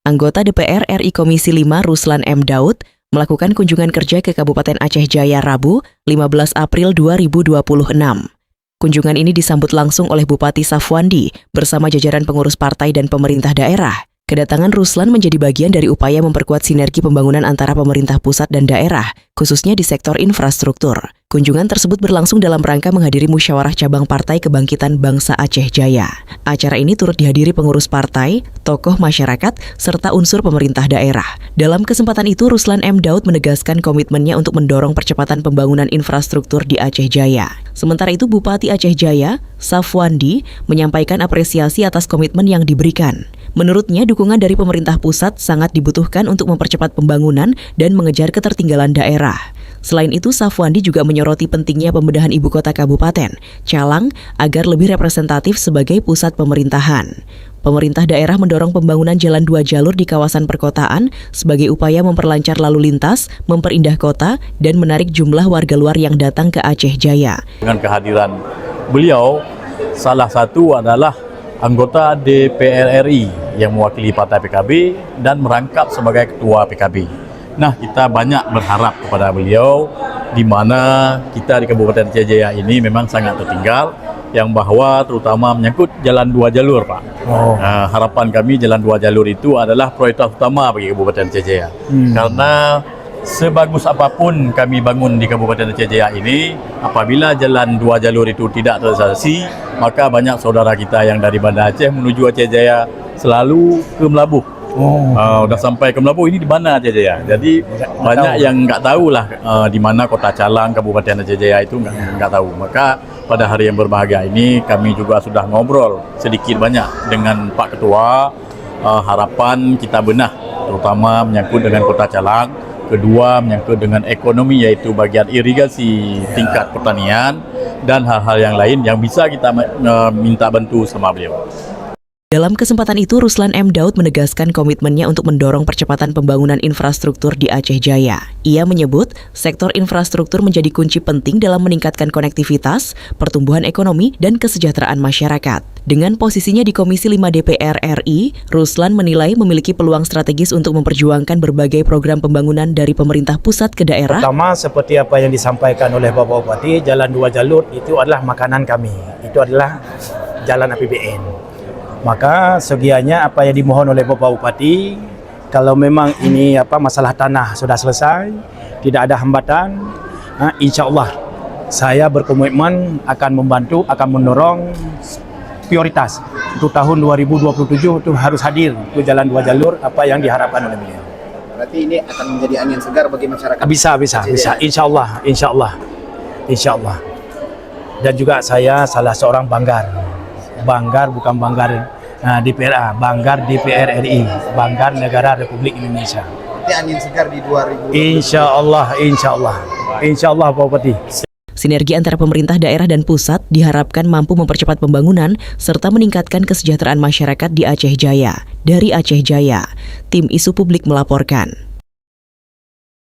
Anggota DPR RI Komisi 5 Ruslan M. Daud melakukan kunjungan kerja ke Kabupaten Aceh Jaya Rabu, 15 April 2026. Kunjungan ini disambut langsung oleh Bupati Safwandi bersama jajaran pengurus partai dan pemerintah daerah. Kedatangan Ruslan menjadi bagian dari upaya memperkuat sinergi pembangunan antara pemerintah pusat dan daerah, khususnya di sektor infrastruktur. Kunjungan tersebut berlangsung dalam rangka menghadiri musyawarah cabang Partai Kebangkitan Bangsa Aceh Jaya. Acara ini turut dihadiri pengurus partai, tokoh masyarakat, serta unsur pemerintah daerah. Dalam kesempatan itu, Ruslan M. Daud menegaskan komitmennya untuk mendorong percepatan pembangunan infrastruktur di Aceh Jaya. Sementara itu, Bupati Aceh Jaya, Safwandi, menyampaikan apresiasi atas komitmen yang diberikan. Menurutnya, dukungan dari pemerintah pusat sangat dibutuhkan untuk mempercepat pembangunan dan mengejar ketertinggalan daerah. Selain itu, Safwandi juga menyoroti pentingnya pembedahan ibu kota kabupaten, Calang, agar lebih representatif sebagai pusat pemerintahan. Pemerintah daerah mendorong pembangunan jalan 2 jalur di kawasan perkotaan sebagai upaya memperlancar lalu lintas, memperindah kota, dan menarik jumlah warga luar yang datang ke Aceh Jaya. Dengan kehadiran beliau, salah satu adalah anggota DPR RI yang mewakili Partai PKB dan merangkap sebagai Ketua PKB. Nah, kita banyak berharap kepada beliau di mana kita di Kabupaten Aceh Jaya ini memang sangat tertinggal, yang bahwa terutama menyangkut jalan 2 jalur, Pak. Harapan kami jalan 2 jalur itu adalah prioritas utama bagi Kabupaten Aceh Jaya. Karena sebagus apapun kami bangun di Kabupaten Aceh Jaya ini, apabila jalan 2 jalur itu tidak terrealisasi, maka banyak saudara kita yang dari Banda Aceh menuju Aceh Jaya selalu ke Melabuh. Udah sampai ke Melabuh, ini di mana Aceh Jaya. Jadi banyak yang nggak tahu lah di mana kota Calang, Kabupaten Aceh Jaya itu nggak tahu. Maka pada hari yang berbahagia ini kami juga sudah ngobrol sedikit banyak dengan Pak Ketua. Harapan kita benah, terutama menyangkut dengan kota Calang. Kedua, menyangkut dengan ekonomi, yaitu bagian irigasi tingkat pertanian dan hal-hal yang lain yang bisa kita minta bantu sama beliau. Dalam kesempatan itu, Ruslan M. Daud menegaskan komitmennya untuk mendorong percepatan pembangunan infrastruktur di Aceh Jaya. Ia menyebut sektor infrastruktur menjadi kunci penting dalam meningkatkan konektivitas, pertumbuhan ekonomi, dan kesejahteraan masyarakat. Dengan posisinya di Komisi 5 DPR RI, Ruslan menilai memiliki peluang strategis untuk memperjuangkan berbagai program pembangunan dari pemerintah pusat ke daerah. Pertama, seperti apa yang disampaikan oleh Bapak Bupati, jalan 2 jalur itu adalah makanan kami. Itu adalah jalan APBN. Maka segianya apa yang dimohon oleh Bapak Bupati, kalau memang ini masalah tanah sudah selesai, tidak ada hambatan, insya Allah saya berkomitmen akan membantu, akan mendorong prioritas untuk tahun 2027 itu harus hadir itu jalan 2 jalur apa yang diharapkan oleh beliau. Berarti ini akan menjadi angin segar bagi masyarakat. Bisa, insya Allah. Dan juga saya salah seorang banggar bukan banggar DPR, banggar DPR RI, banggar negara Republik Indonesia. Berarti angin segar di 2027. Insya Allah Pak Bupati. Sinergi antara pemerintah daerah dan pusat diharapkan mampu mempercepat pembangunan serta meningkatkan kesejahteraan masyarakat di Aceh Jaya. Dari Aceh Jaya, tim Isu Publik melaporkan.